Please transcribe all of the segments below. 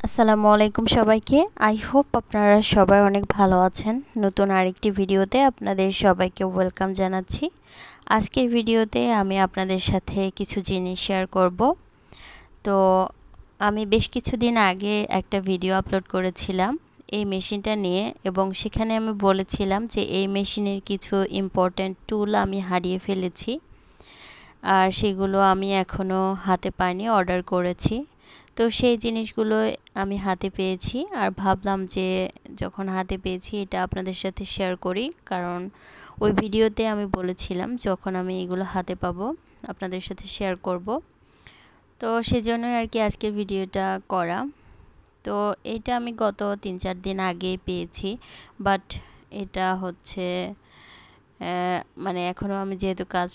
আসসালামু আলাইকুম সবাইকে। আই হোপ আপনারা সবাই অনেক ভালো আছেন। নতুন আরেকটি ভিডিওতে আপনাদের সবাইকে ওয়েলকাম জানাচ্ছি। আজকের ভিডিওতে আমি আপনাদের সাথে কিছু জিনিস শেয়ার করব। তো আমি বেশ কিছুদিন আগে একটা ভিডিও আপলোড করেছিলাম এই মেশিনটা নিয়ে, এবং সেখানে আমি বলেছিলাম যে এই মেশিনের কিছু ইম্পর্ট্যান্ট টুল আমি হারিয়ে ফেলেছি, আর সেগুলো আমি এখনও হাতে পাইনি, অর্ডার করেছি। তো সেই জিনিসগুলো আমি হাতে পেয়েছি, আর ভাবলাম যে যখন হাতে পেয়েছি এটা আপনাদের সাথে শেয়ার করি, কারণ ওই ভিডিওতে আমি বলেছিলাম যখন আমি এগুলো হাতে পাবো আপনাদের সাথে শেয়ার করব। তো সেজন্যই আর কি আজকের ভিডিওটা করা। তো এটা আমি গত 3-4 দিন আগে পেয়েছি, বাট এটা হচ্ছে মানে এখনও আমি যেহেতু কাজ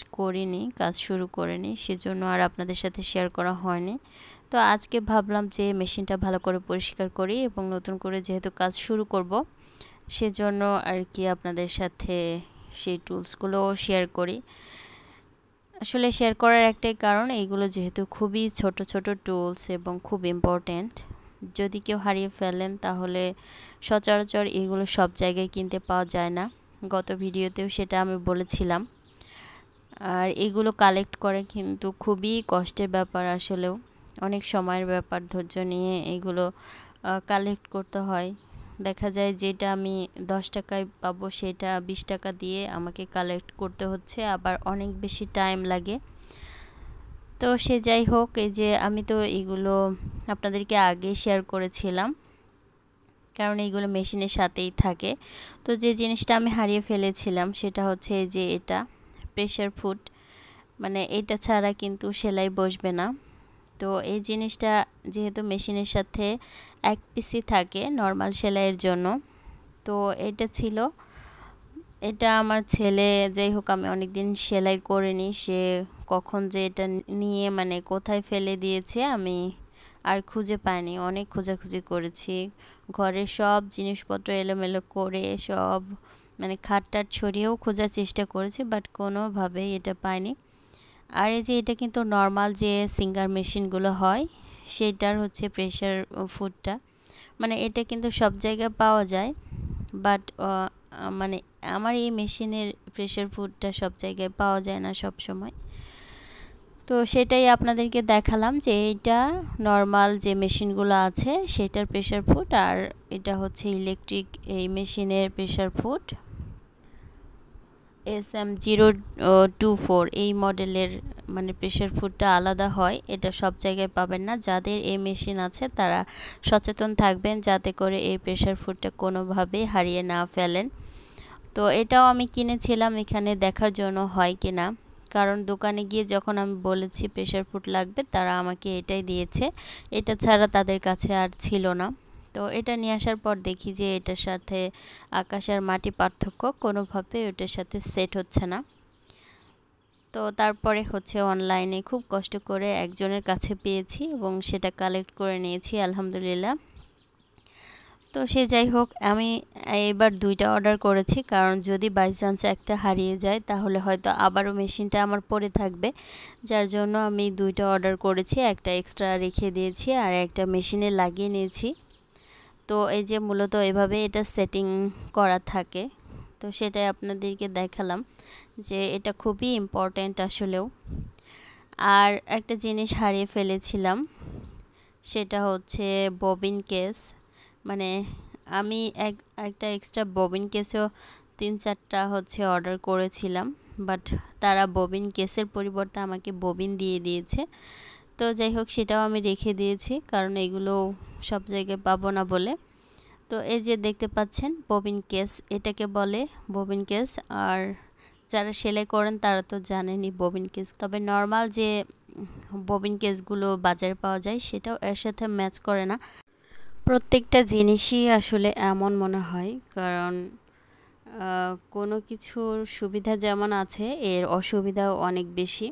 শুরু করিনি, সেজন্য আর আপনাদের সাথে শেয়ার করা হয়নি। তো আজকে ভাবলাম যে মেশিনটা ভালো করে পরিষ্কার করি, এবং নতুন করে যেহেতু কাজ শুরু করব সেজন্য আর কি আপনাদের সাথে সেই টুলসগুলো শেয়ার করি। আসলে শেয়ার করার একটাই কারণ, এইগুলো যেহেতু খুবই ছোট ছোট টুলস এবং খুব ইম্পর্ট্যান্ট। যদি কেউ হারিয়ে ফেলেন তাহলে সচরাচর এগুলো সব জায়গায় কিনতে পাওয়া যায় না। গত ভিডিওতেও সেটা আমি বলেছিলাম। আর এগুলো কালেক্ট করে কিন্তু খুবই কষ্টের ব্যাপার, আসলেও অনেক সময়ের ব্যাপার, ধৈর্য নিয়ে এগুলো কালেক্ট করতে হয়। দেখা যায় যেটা আমি 10 টাকায় পাবো সেটা 20 টাকা দিয়ে আমাকে কালেক্ট করতে হচ্ছে, আবার অনেক বেশি টাইম লাগে। তো সে যাই হোক, এই যে আমি তো এগুলো আপনাদেরকে আগে শেয়ার করেছিলাম, কারণ এইগুলো মেশিনের সাথেই থাকে। তো যে জিনিসটা আমি হারিয়ে ফেলেছিলাম সেটা হচ্ছে এই যে এটা প্রেসার ফুড, মানে এটা ছাড়া কিন্তু সেলাই বসবে না। তো এই জিনিসটা যেহেতু মেশিনের সাথে এক পিসই থাকে নর্মাল সেলাইয়ের জন্য, তো এটা ছিল। এটা আমার ছেলে, যাই হোক আমি অনেক দিন সেলাই করিনি, সে কখন যে এটা নিয়ে মানে কোথায় ফেলে দিয়েছে আমি আর খুঁজে পাইনি। অনেক খোঁজাখুঁজি করেছি, ঘরের সব জিনিসপত্র এলোমেলো করে সব মানে খাটটাট ছড়িয়েও খোঁজার চেষ্টা করেছি, বাট কোনোভাবেই এটা পাইনি। আর এই যে এটা কিন্তু নর্মাল যে সিঙ্গার মেশিনগুলো হয় সেটার হচ্ছে প্রেসার ফুডটা, মানে এটা কিন্তু সব জায়গায় পাওয়া যায়, বাট মানে আমার এই মেশিনের প্রেসার ফুডটা সব জায়গায় পাওয়া যায় না সব সময়। তো সেটাই আপনাদেরকে দেখালাম যে এইটা নর্মাল যে মেশিনগুলো আছে সেটার প্রেসার ফুড, আর এটা হচ্ছে ইলেকট্রিক এই মেশিনের প্রেসার ফুড SM024 এই মডেলের, মানে প্রেসার ফুডটা আলাদা হয়। এটা সব জায়গায় পাবেন না। যাদের এই মেশিন আছে তারা সচেতন থাকবেন যাতে করে এই প্রেসার ফুডটা কোনোভাবেই হারিয়ে না ফেলেন। তো এটাও আমি কিনেছিলাম এখানে দেখার জন্য হয় কি না, কারণ দোকানে গিয়ে যখন আমি বলেছি প্রেসার ফুড লাগবে তারা আমাকে এটাই দিয়েছে, এটা ছাড়া তাদের কাছে আর ছিল না। তো এটা নিয়ে আসার পর দেখি যে এটার সাথে আকাশ আর মাটি পার্থক্য, কোনোভাবে ওটার সাথে সেট হচ্ছে না। তো তারপরে হচ্ছে অনলাইনে খুব কষ্ট করে একজনের কাছে পেয়েছি এবং সেটা কালেক্ট করে নিয়েছি আলহামদুলিল্লাহ। তো সে যাই হোক, আমি এবার 2টা অর্ডার করেছি, কারণ যদি বাই চান্স একটা হারিয়ে যায় তাহলে হয়তো আবারও মেশিনটা আমার পড়ে থাকবে, যার জন্য আমি 2টা অর্ডার করেছি। একটা এক্সট্রা রেখে দিয়েছি আর একটা মেশিনে লাগিয়ে নিয়েছি। তো এই যে মূলত এভাবে এটা সেটিং করা থাকে, তো সেটাই আপনাদেরকে দেখালাম যে এটা খুবই ইম্পর্ট্যান্ট আসলেও। আর একটা জিনিস হারিয়ে ফেলেছিলাম, সেটা হচ্ছে ববিন কেস। মানে আমি একটা এক্সট্রা ববিন কেসও 3-4টা হচ্ছে অর্ডার করেছিলাম, বাট তারা ববিন কেসের পরিবর্তে আমাকে ববিন দিয়ে দিয়েছে। তো যাই হোক, সেটাও আমি রেখে দিয়েছি, কারণ এগুলো সব জায়গায় পাবো না বলে। তো এই যে দেখতে পাচ্ছেন ববিন কেস, এটাকে বলে ববিন কেস। আর যারা সেলাই করেন তারা তো জানেনই ববিন কেস, তবে নর্মাল যে ববিন কেসগুলো বাজারে পাওয়া যায় সেটাও এর সাথে ম্যাচ করে না। প্রত্যেকটা জিনিসই আসলে এমন মনে হয়, কারণ কোনো কিছুর সুবিধা যেমন আছে এর অসুবিধাও অনেক বেশি।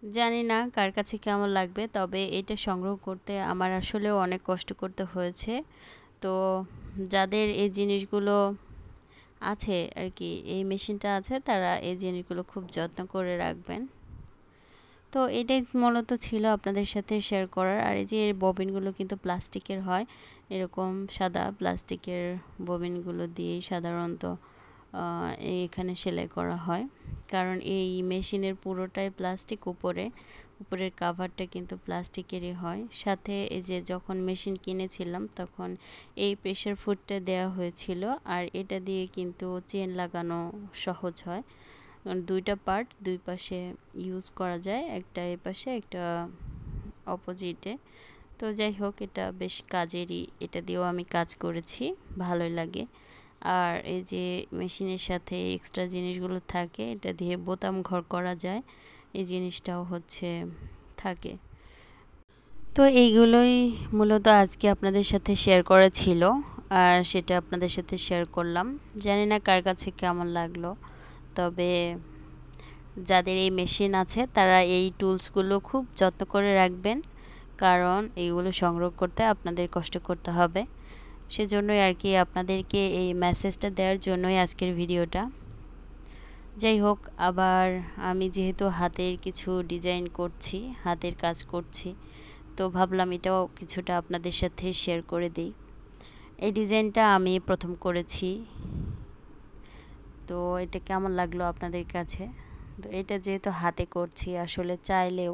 জানি না কার কাছে কেমন লাগবে, তবে এটা সংগ্রহ করতে আমার আসলেও অনেক কষ্ট করতে হয়েছে। তো যাদের এই জিনিসগুলো আছে আর কি, এই মেশিনটা আছে, তারা এই জিনিসগুলো খুব যত্ন করে রাখবেন। তো এটাই মূলত ছিল আপনাদের সাথে শেয়ার করার। আর এই যে এর ববিনগুলো কিন্তু প্লাস্টিকের হয়, এরকম সাদা প্লাস্টিকের ববিনগুলো দিয়েই সাধারণত এখানে সেলাই করা হয়, কারণ এই মেশিনের পুরোটাই প্লাস্টিক, উপরের কাভারটা কিন্তু প্লাস্টিকেরই হয়। সাথে এই যে যখন মেশিন কিনেছিলাম তখন এই প্রেসার ফুডটা দেওয়া হয়েছিল, আর এটা দিয়ে কিন্তু চেন লাগানো সহজ হয়, দুইটা পার্ট দুই পাশে ইউজ করা যায়, একটা এই পাশে একটা অপোজিটে। তো যাই হোক, এটা বেশ কাজেরই, এটা দিয়েও আমি কাজ করেছি, ভালোই লাগে। আর এই যে মেশিনের সাথে এক্সট্রা জিনিসগুলো থাকে, এটা দিয়ে বোতাম ঘর করা যায়, এই জিনিসটাও হচ্ছে থাকে। তো এইগুলোই মূলত আজকে আপনাদের সাথে শেয়ার করা ছিল, আর সেটা আপনাদের সাথে শেয়ার করলাম। জানি না কার কাছে কেমন লাগলো, তবে যাদের এই মেশিন আছে তারা এই টুলসগুলো খুব যত্ন করে রাখবেন, কারণ এইগুলো সংগ্রহ করতে আপনাদের কষ্ট করতে হবে। সেজন্যই আর কি আপনাদেরকে এই মেসেজটা দেওয়ার জন্যই আজকের ভিডিওটা। যাই হোক, আবার আমি যেহেতু হাতের কিছু ডিজাইন করছি, হাতের কাজ করছি, তো ভাবলাম এটাও কিছুটা আপনাদের সাথে শেয়ার করে দিই। এই ডিজাইনটা আমি প্রথম করেছি, তো এটা কেমন লাগলো আপনাদের কাছে? তো এটা যেহেতু হাতে করছি, আসলে চাইলেও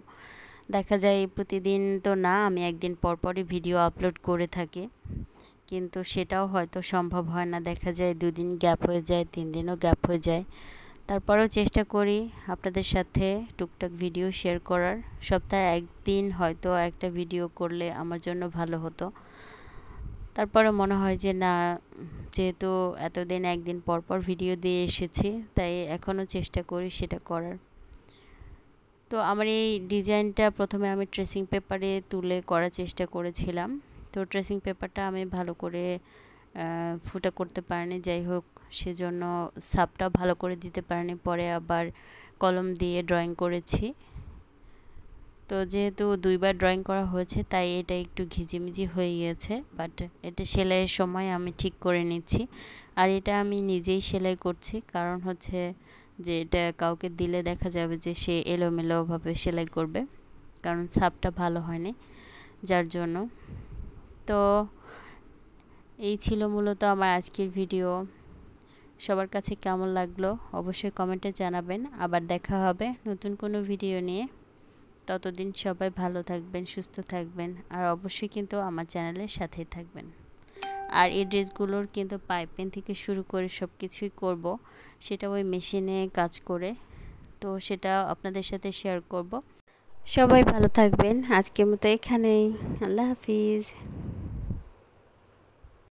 দেখা যায় প্রতিদিন তো না, আমি একদিন পরপরই ভিডিও আপলোড করে থাকি, কিন্তু সেটাও হয়তো সম্ভব হয় না, দেখা যায় 2 দিন গ্যাপ হয়ে যায়, 3 দিনও গ্যাপ হয়ে যায়। তারপরেও চেষ্টা করি আপনাদের সাথে টুকটাক ভিডিও শেয়ার করার। সপ্তাহে একদিন হয়তো একটা ভিডিও করলে আমার জন্য ভালো হতো। তারপরে মনে হয় যে না, যেহেতু এতদিন একদিন পরপর ভিডিও দিয়ে এসেছি, তাই এখনও চেষ্টা করি সেটা করার। তো আমার এই ডিজাইনটা প্রথমে আমি ট্রেসিং পেপারে তুলে করার চেষ্টা করেছিলাম, তো ট্রেসিং পেপারটা আমি ভালো করে ফুটা করতে পারিনি। যাই হোক, সেজন্য ছাপটা ভালো করে দিতে পারিনি, পরে আবার কলম দিয়ে ড্রয়িং করেছি। তো যেহেতু 2বার ড্রয়িং করা হয়েছে, তাই এটা একটু ঘিজিমিজি হয়ে গিয়েছে, বাট এটা সেলাইয়ের সময় আমি ঠিক করে নিচ্ছি। আর এটা আমি নিজেই সেলাই করছি, কারণ হচ্ছে যে এটা কাউকে দিলে দেখা যাবে যে সে এলোমেলোভাবে সেলাই করবে, কারণ ছাপটা ভালো হয়নি, যার জন্য। তো এই ছিল মূলত আমার আজকের ভিডিও। সবার কাছে কেমন লাগলো অবশ্যই কমেন্টে জানাবেন। আবার দেখা হবে নতুন কোনো ভিডিও নিয়ে। ততদিন সবাই ভালো থাকবেন, সুস্থ থাকবেন, আর অবশ্যই কিন্তু আমার চ্যানেলের সাথেই থাকবেন। আর এই ড্রেসগুলোর কিন্তু পাইপিং থেকে শুরু করে সব কিছুই করব, সেটা ওই মেশিনে কাজ করে, তো সেটা আপনাদের সাথে শেয়ার করব। সবাই ভালো থাকবেন, আজকের মতো এখানেই। আল্লাহ হাফিজ।